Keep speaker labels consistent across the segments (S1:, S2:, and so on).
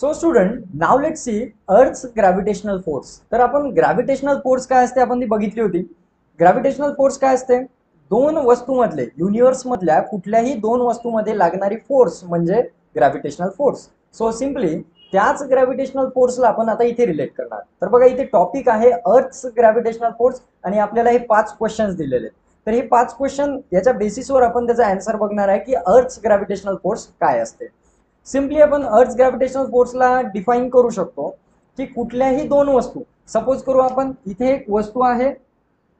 S1: So student, now let's see earth's gravitational force. तर आपण gravitational force काय असते आपण ती बघितली होती. ग्रॅव्हिटेशनल फोर्स काय असते? दोन वस्तूमधले, युनिव्हर्स मधल्या कुठल्याही दोन वस्तूमध्ये लागणारी फोर्स म्हणजे ग्रॅव्हिटेशनल फोर्स. सो सिम्पली त्याच ग्रॅव्हिटेशनल फोर्सला आपण आता इथे रिलेट करणार. तर बघा इथे टॉपिक आहे अर्थ्स ग्रॅव्हिटेशनल फोर्स आणि आपल्याला हे 5 क्वेश्चन्स दिलेले आहेत. तर हे 5 क्वेश्चन याच्या बेसिसवर आपण त्याचा आन्सर बघणार आहे की अर्थ्स ग्रॅव्हिटेशनल फोर्स काय असते. सिम्पली आपण अर्थ्स ग्रॅव्हिटेशनल फोर्सला डिफाईन करू शकतो की कुठल्याही दोन वस्तू, सपोज करू आपण इथे एक वस्तू आहे,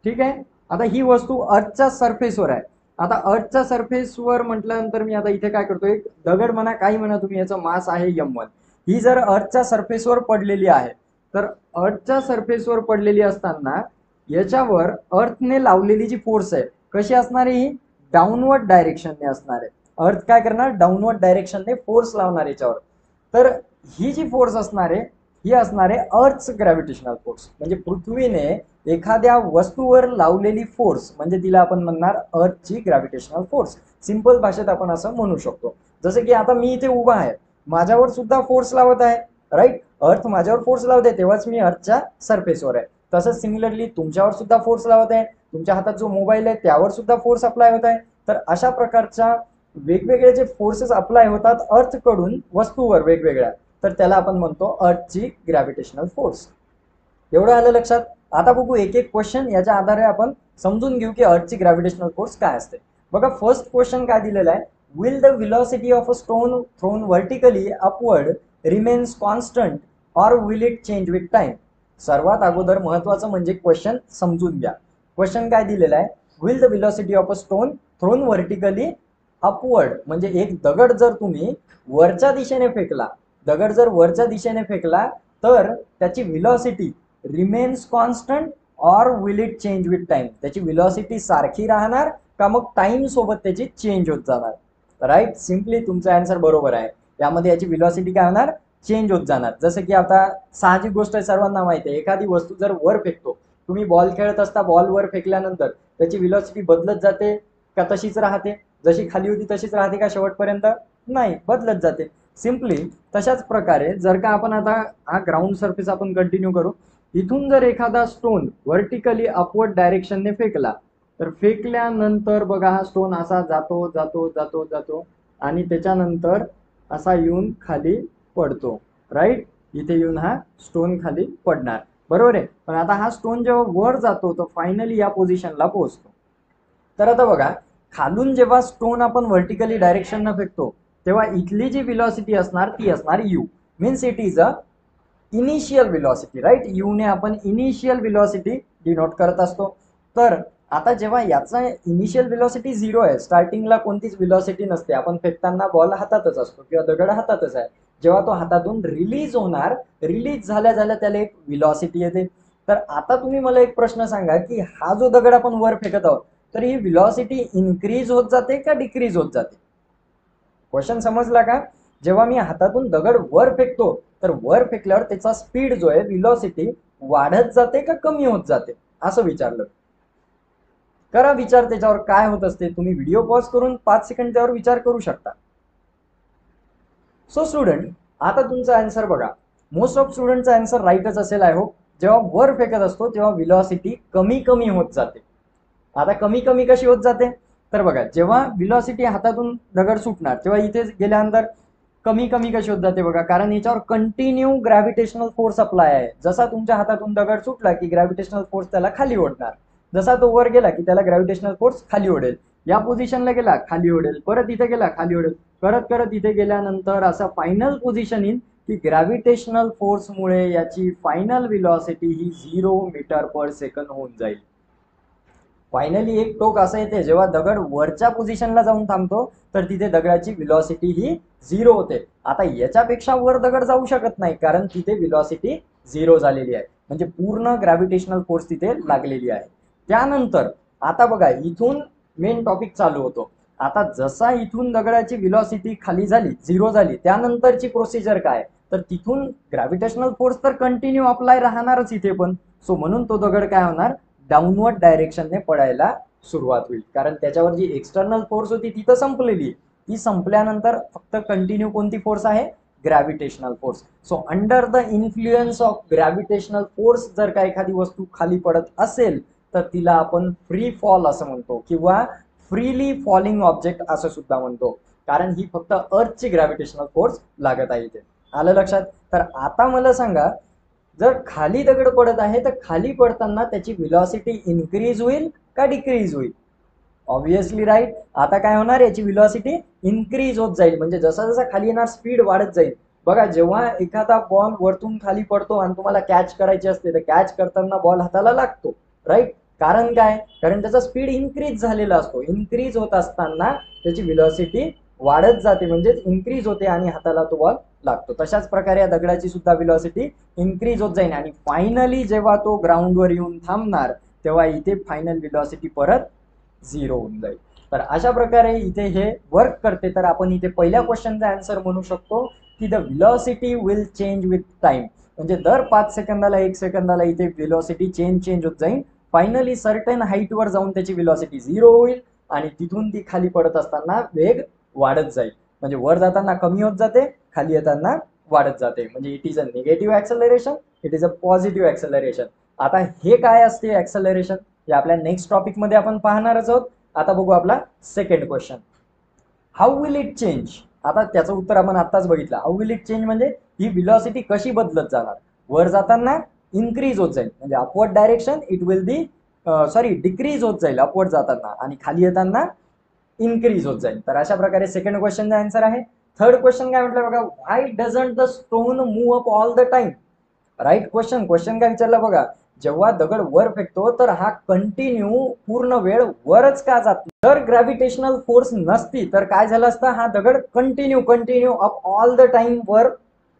S1: ठीक आहे. आता ही वस्तू अर्थच्या सरफेसवर आहे. आता अर्थच्या सरफेसवर म्हटल्यानंतर मी आता इथे काय करतो, एक दगड म्हणा काही म्हणा तुम्ही, याचं मास आहे m1. ही जर अर्थच्या सरफेसवर पडलेली आहे, तर अर्थच्या सरफेसवर पडलेली असताना याच्यावर अर्थने लावलेली जी फोर्स आहे कशी असणार आहे, ही डाऊनवर्ड डायरेक्शनने असणार आहे. अर्थ काय करणार, डाऊनवर्ड डायरेक्शनने फोर्स लावणार याच्यावर. तर ही जी फोर्स असणार आहे ही असणार आहे अर्थ्स ग्रॅव्हिटेशनल फोर्स. म्हणजे पृथ्वीने एखाद्या वस्तूवर लावलेली फोर्स म्हणजे तिला आपण म्हणणार अर्थची ग्रॅव्हिटेशनल फोर्स. सिंपल भाषेत आपण असं म्हणू शकतो. जसं की आता मी इथे उभा आहे, माझ्यावर सुद्धा फोर्स लावत आहे, राईट. अर्थ माझ्यावर फोर्स लावते तेव्हाच मी अर्थच्या सरफेसवर आहे. तसंच सिमिलरली तुमच्यावर सुद्धा फोर्स लावत आहे, तुमच्या हातात जो मोबाईल आहे त्यावर सुद्धा फोर्स अप्लाय होत आहे. तर अशा प्रकारच्या वेगवेगळे जे फोर्सेस अप्लाय होतात अर्थ कडून वस्तूवर वेगवेगळ्या, तर त्याला आपण म्हणतो अर्थची ग्रॅव्हिटेशनल फोर्स. एवढं आलं लक्षात? आता बघू एक एक क्वेश्चन, याच्या आधारे आपण समजून घेऊ की अर्थची ग्रॅव्हिटेशनल फोर्स काय असते. बघा फर्स्ट क्वेश्चन काय दिलेला आहे, will the velocity of a stone thrown vertically upward remains constant or will it change with time. सर्वात अगोदर महत्वाचं म्हणजे क्वेश्चन समजून घ्या. क्वेश्चन काय दिलेला आहे, will the velocity of a stone thrown vertically upward, म्हणजे एक दगड जर तुम्ही वरच्या दिशेने फेकला, दगड जर वरच्या दिशेने फेकला तर त्याची velocity remains constant or will it change with time. त्याची व्हेलॉसिटी सारखी राहणार का मग टाइम सोबत त्याची चेंज होत जाणार. राईट, सिम्पली तुमचा आन्सर बरोबर आहे. यामध्ये याची व्हेलॉसिटी काय होणार, चेंज होत जाणार. जसं की आता साहजिक गोष्ट आहे, सर्वांना माहिती आहे, एखादी वस्तू जर वर फेकतो, तुम्ही बॉल खेळत असता, बॉल वर फेकल्यानंतर त्याची व्हेलॉसिटी बदलत जाते का तशीच राहते? जशी खाली होती तशीच राहते का शेवटपर्यंत? नाही, बदलत जाते. सिम्पली तशाच प्रकारे जर का आपण आता हा ग्राउंड सरफेस आपण कंटिन्यू करू, इथून जर एखादा स्टोन व्हर्टिकली अपवर्ड डायरेक्शनने फेकला, तर फेकल्यानंतर बघा हा स्टोन असा जातो जातो जातो जातो आणि त्याच्यानंतर असा येऊन खाली पडतो, राईट. इथे येऊन हा स्टोन खाली पडणार, बरोबर आहे. पण आता हा स्टोन जेव्हा वर जातो तो फायनली या पोझिशनला पोहोचतो. तर आता बघा, खालून जेव्हा स्टोन आपण व्हर्टिकली डायरेक्शनने फेकतो तेव्हा इथली जी व्हेलॉसिटी असणार ती असणार U, means it is a initial velocity, right. U ने आपण इनिशियल व्हेलॉसिटी डिनोट करत असतो. तर आता जेव्हा याचा इनिशियल व्हेलॉसिटी 0 आहे, स्टार्टिंगला कोणतीच व्हेलॉसिटी नसते, आपण फेकताना बॉल हातातच असतो किंवा दगड हातातच आहे. जेव्हा तो हातातून रिलीज होणार, रिलीज झाल्या झाल्या त्याला एक व्हेलॉसिटी येते. तर आता तुम्ही मला एक प्रश्न सांगा की हा जो दगड आपण वर फेकत आहोत, तर ही व्हेलॉसिटी इन्क्रीज होत जाते का डिक्रीज होत जाते? क्वेश्चन समजला का? जेव्हा मी हातातून दगड वर फेकतो तर वर फेकल्यावर त्याचा स्पीड जो आहे, व्हेलॉसिटी वाढत जाते का कमी होत जाते, असं विचारलं. करा विचार त्याच्यावर काय होत असते. तुम्ही व्हिडिओ पॉज करून 5 सेकंड त्यावर विचार करू शकता. सो स्टुडंट, आता तुमचा आन्सर बघा. मोस्ट ऑफ स्टुडंटचा आन्सर राईटच असेल आय होप. जेव्हा वर फेकत असतो तेव्हा व्हेलॉसिटी कमी कमी होत जाते. आता कमी कमी कशी होत जाते, तर बघा जेव्हा व्हेलॉसिटी हातातून दगड सुटणार तेव्हा इथे गेल्यानंतर कमी कमी कशी होत जाते बघा, कारण याच्यावर कंटिन्यू ग्रॅव्हिटेशनल फोर्स अप्लाय आहे. जसा तुमच्या हातातून दगड सुटला की ग्रॅव्हिटेशनल फोर्स त्याला खाली ओढणार, जसा तो वर गेला की त्याला ग्रॅव्हिटेशनल फोर्स खाली ओढेल. या पोझिशनला गेला खाली ओढेल, परत इथे गेला खाली ओढेल, करत करत इथे गेल्यानंतर असं फायनल पोझिशन येईल की ग्रॅव्हिटेशनल फोर्समुळे याची फायनल व्हेलॉसिटी ही 0 मीटर पर सेकंद होऊन जाईल. फायनली एक टोक असं येते, जेव्हा दगड वरच्या पोझिशनला जाऊन थांबतो तर तिथे दगडाची व्हेलॉसिटी ही 0 होते. आता याच्यापेक्षा वर दगड जाऊ शकत नाही कारण तिथे व्हेलॉसिटी 0 झालेली आहे, म्हणजे पूर्ण ग्रॅव्हिटेशनल फोर्स तिथे लागलेली आहे. त्यानंतर आता बघा इथून मेन टॉपिक चालू होतो. आता जसा इथून दगडाची व्हेलॉसिटी खाली झाली, 0 झाली, त्यानंतरची प्रोसिजर काय, तर तिथून ग्रॅव्हिटेशनल फोर्स तर कंटिन्यू अप्लाय राहणारच इथे पण. सो म्हणून तो दगड काय होणार, डाऊनवर्ड डायरेक्शनने पडायला सुरुवात होईल, कारण त्याच्यावर जी एक्सटर्नल फोर्स होती ती तर संपलेली. ती संपल्यानंतर फक्त कंटिन्यू कोणती फोर्स आहे, gravitational force. So under the influence of gravitational force जर का एखादी वस्तू खाली पडत असेल तर तिला आपण फ्री फॉल असं म्हणतो किंवा फ्रीली फॉलिंग ऑब्जेक्ट असं सुद्धा म्हणतो, कारण ही फक्त अर्थची ग्रॅव्हिटेशनल फोर्स लागत आहे इथे. आलं लक्षात? तर आता मला सांगा, जर खाली दगड पडत आहे तर खाली पडताना त्याची व्हेलॉसिटी इन्क्रीज होईल का डिक्रीज होईल? Obviously right. आता काय होणार, याची व्हेलॉसिटी इन्क्रीज होत जाईल, म्हणजे जसा जसा खाली येणार स्पीड वाढत जाईल. बघा, जेव्हा एखादा बॉल वरतून खाली पडतो आणि तुम्हाला कॅच करायची असते तर कॅच करताना बॉल हाताला लागतो, राईट? कारण काय? कारण त्याचा स्पीड इन्क्रीज झालेला असतो. इन्क्रीज होत असताना त्याची व्हेलॉसिटी वाढत जाते, म्हणजेच इन्क्रीज होते आणि हाताला तो बॉल लागतो. तशाच प्रकारे या दगडाची सुद्धा व्हेलॉसिटी इन्क्रीज होत जाईल आणि फायनली जेव्हा तो ग्राउंडवर येऊन थांबणार तेव्हा इथे फायनल व्हेलॉसिटी परत 0 होऊन जाईल. तर अशा प्रकारे इथे हे वर्क करते. तर आपण इथे पहिल्या क्वेश्चनचा आन्सर म्हणू शकतो की the velocity will change with time, म्हणजे दर 5 सेकंदाला 1 सेकंदाला इथे व्हेलॉसिटी चेंज होत जाईल. फायनली सर्टन हाईटवर जाऊन त्याची व्हेलॉसिटी 0 होईल आणि तिथून ती खाली पडत असताना वेग वाढत जाईल. म्हणजे वर जाताना कमी होत जाते, खाली येताना वाढत जाते. म्हणजे it is a negative acceleration, it is a positive acceleration. आता हे काय असते ऍक्सेलरेशन, हे आपल्या नेक्स्ट टॉपिक मध्ये आपण पाहणारच आहोत. आता बघू आपला second question, how will it change. आता त्याचं उत्तर आपण आताच बघितलं. हाऊ विल इट चेंज म्हणजे ही व्हेलॉसिटी कशी बदलत जाणार. वर जाताना इन्क्रीज होत जाईल, म्हणजे upward direction it will be decrease होत जाईल अपवर्ड जाताना, आणि खाली येताना इन्क्रीज होत जाईल. तर अशा प्रकारे सेकंड क्वेश्चनचा आन्सर आहे. थर्ड क्वेश्चन काय म्हटलं बघा, why doesn't the stone move up all the time. Right question काय विचारला बघा, जेव्हा दगड वर फेकतो तर हा कंटिन्यू पूर्ण वेळ वरच का जात. जर ग्रॅव्हिटेशनल फोर्स नसती तर काय झालं असतं, हा दगड continue up all the time वर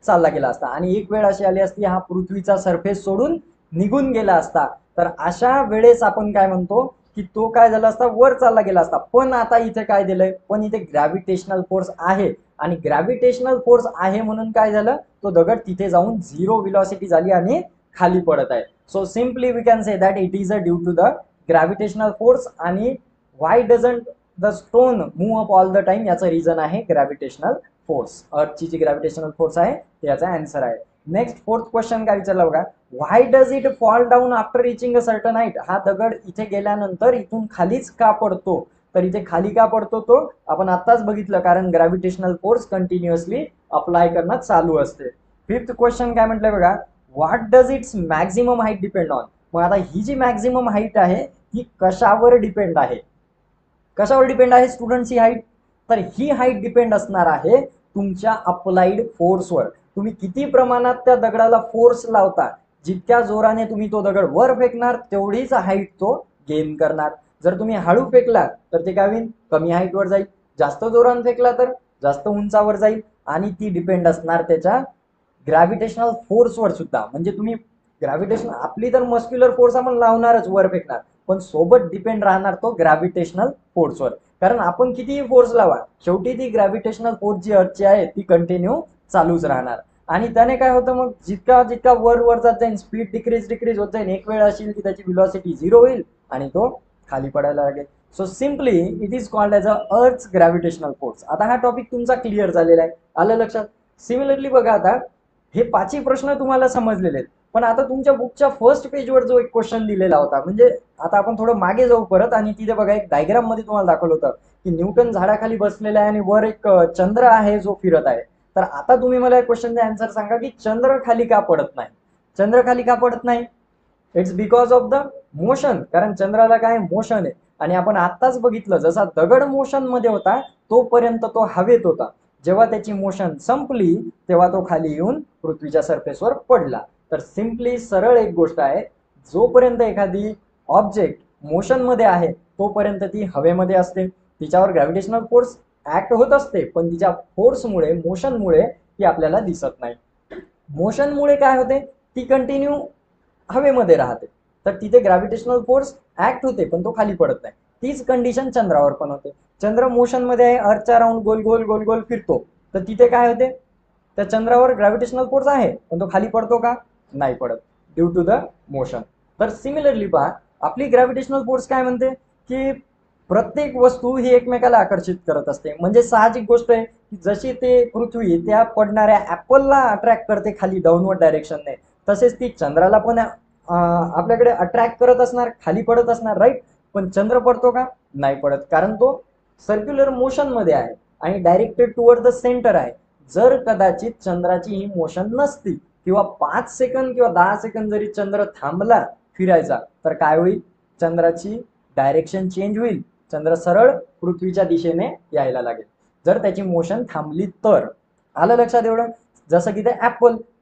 S1: चालला गेला असता आणि एक वेळ अशी आली असती हा पृथ्वीचा सरफेस सोडून निघून गेला असता. तर अशा वेळेस आपण काय म्हणतो की तो काय झाला असता, वर चालला गेला असता. पण आता इथे काय दिलंय, पण इथे ग्रॅव्हिटेशनल फोर्स आहे आणि ग्रॅव्हिटेशनल फोर्स आहे म्हणून काय झालं, तो दगड तिथे जाऊन 0 व्हेलॉसिटी झाली आणि खाली पडत आहे. So simply we can say that it is a due to the gravitational force. आणि why doesn't the stone move up all the time, याचं रिझन आहे ग्रॅव्हिटेशनल फोर्स. अर्थची जी ग्रॅव्हिटेशनल फोर्स आहे त्याचा आन्सर आहे. नेक्स्ट फोर्थ क्वेश्चन काय विचारला बघा, why does it fall down after reaching a certain height. हा दगड इथे गेल्यानंतर इथून खालीच का पडतो. तर इथे खाली का पडतो तो आपण आताच बघितलं, कारण ग्रॅव्हिटेशनल फोर्स कंटिन्युअसली अप्लाय करणं चालू असते. फिफ्थ क्वेश्चन काय म्हटलंय बघा, what does it's maximum height depend on. मग आता ही जी मॅक्झिमम हाईट आहे ही कशावर डिपेंड आहे, कशावर डिपेंड आहे स्टुडंटची हाईट. तर ही हाईट डिपेंड असणार आहे तुमच्या अप्लाइड फोर्सवर. तुम्ही किती प्रमाणात त्या दगडाला फोर्स लावता, जितक्या जोराने तुम्ही तो दगड वर फेकणार तेवढीच हाईट तो गेन करणार. जर तुम्ही हळू फेकला तर ते काय होईल, कमी हाईट वर जाईल. जास्त जोराने फेकला तर जास्त उंचावर जाईल. आणि ती डिपेंड असणार त्याच्या ग्रॅव्हिटेशनल फोर्सवर सुद्धा. म्हणजे तुम्ही ग्रॅव्हिटेशन, आपली तर मस्क्युलर फोर्स आपण लावणारच वर फेकणार, पण सोबत डिपेंड राहणार तो ग्रॅव्हिटेशनल फोर्सवर. कारण आपण कितीही फोर्स लावा, शेवटी ती ग्रॅव्हिटेशनल फोर्स जी अर्थची आहे ती कंटिन्यू चालूच राहणार. आणि त्याने काय होतं, मग जितका जितका वर जात जाईल स्पीड डिक्रीज होत जाईल. एक वेळ असेल की त्याची व्हेलॉसिटी 0 होईल आणि तो खाली पडायला लागेल. So simply it is called as a अर्थ ग्रॅव्हिटेशनल फोर्स. आता हा टॉपिक तुमचा क्लिअर झालेला आहे, आलं लक्षात. सिमिलरली बघा, आता हे 5 प्रश्न तुम्हाला समजलेले आहेत. पण आता तुमच्या बुकच्या फर्स्ट पेजवर जो एक क्वेश्चन दिलेला होता, म्हणजे आता आपण थोडं मागे जाऊ परत आणि तिथे बघा एक डायग्राम मध्ये तुम्हाला दाखवलं होतं की न्यूटन झाडाखाली बसलेला आहे आणि वर एक चंद्र आहे जो फिरत आहे. तर आता तुम्ही मला क्वेश्चनचा आन्सर सांगा की चंद्र खाली का पडत नाही. चंद्र खाली का पडत नाही, it's because of the motion. कारण चंद्राला काय मोशन आहे. आणि आपण आत्ताच बघितलं, जसा दगड मोशन मध्ये होता तोपर्यंत तो हवेत होता. जेव्हा त्याची मोशन संपली तेव्हा तो खाली येऊन पृथ्वीच्या सरफेसवर पडला. तर सिम्पली सरळ एक गोष्ट आहे, जोपर्यंत एखादी ऑब्जेक्ट मोशन मध्ये आहे तोपर्यंत ती हवेमध्ये असते. तिच्यावर ग्रॅव्हिटेशनल फोर्स ऍक्ट होत असते, पण तिच्या फोर्समुळे, मोशनमुळे ती आपल्याला दिसत नाही. मोशनमुळे काय होते, ती कंटिन्यू हवेमध्ये राहते. तर तिथे ग्रॅव्हिटेशनल फोर्स ऍक्ट होते पण तो खाली पडत नाही. तीच कंडिशन चंद्रावर पण होते. चंद्र मोशन मध्ये आहे, अर्थच्या राऊंड गोल गोल गोल गोल फिरतो. तर तिथे काय होते, त्या चंद्रावर ग्रॅव्हिटेशनल फोर्स आहे पण तो खाली पडतो का, नाही पडत, ड्यू टू द मोशन. तर सिमिलरली पहा, आपली ग्रॅव्हिटेशनल फोर्स काय म्हणते की प्रत्येक वस्तू ही एकमेकाला आकर्षित करत असते. म्हणजे साहजिक गोष्ट आहे की जशी ते पृथ्वी त्या पडणाऱ्या ऍपलला अट्रॅक्ट करते खाली डाऊनवर्ड डायरेक्शनने, तसेच ती चंद्राला पण आपल्याकडे अट्रॅक्ट करत असणार, खाली पडत असणार, राईट. पण चंद्र पडतो का? नाही पडत, कारण तो सर्क्युलर मोशन मध्ये आहे आणि डायरेक्टेड टुवर्ड द सेंटर आहे. जर कदाचित चंद्राची ही मोशन नसती किंवा 5 सेकंद किंवा 10 सेकंद जरी चंद्र थांबला फिरायचा, तर काय होईल? चंद्राची डायरेक्शन चेंज होईल, चंद्र सरळ पृथ्वीच्या दिशेने यायला लागेल जर त्याची मोशन थांबली तर. आलं लक्षात एवढं? जसं की ते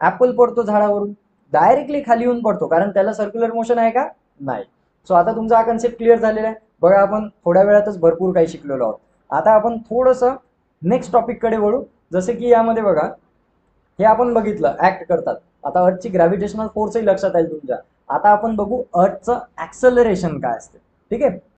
S1: ऍपल पडतो झाडावरून, डायरेक्टली खाली येऊन पडतो, कारण त्याला सर्क्युलर मोशन आहे का? नाही. सो आता तुमचा हा कन्सेप्ट क्लिअर झालेला आहे. बघा, आपण थोड्या वेळातच भरपूर काही शिकलेलो आहोत. आता आपण थोडस नेक्स्ट टॉपिक कडे वळू. जसे की यामध्ये बघा, हे आपण बघितलं ऍक्ट करतात. आता अर्थची ग्रॅव्हिटेशनल फोर्सही लक्षात आहे तुमच्या. आता आपण बघू अर्थचं ऍक्सलरेशन काय असते. ठीक आहे.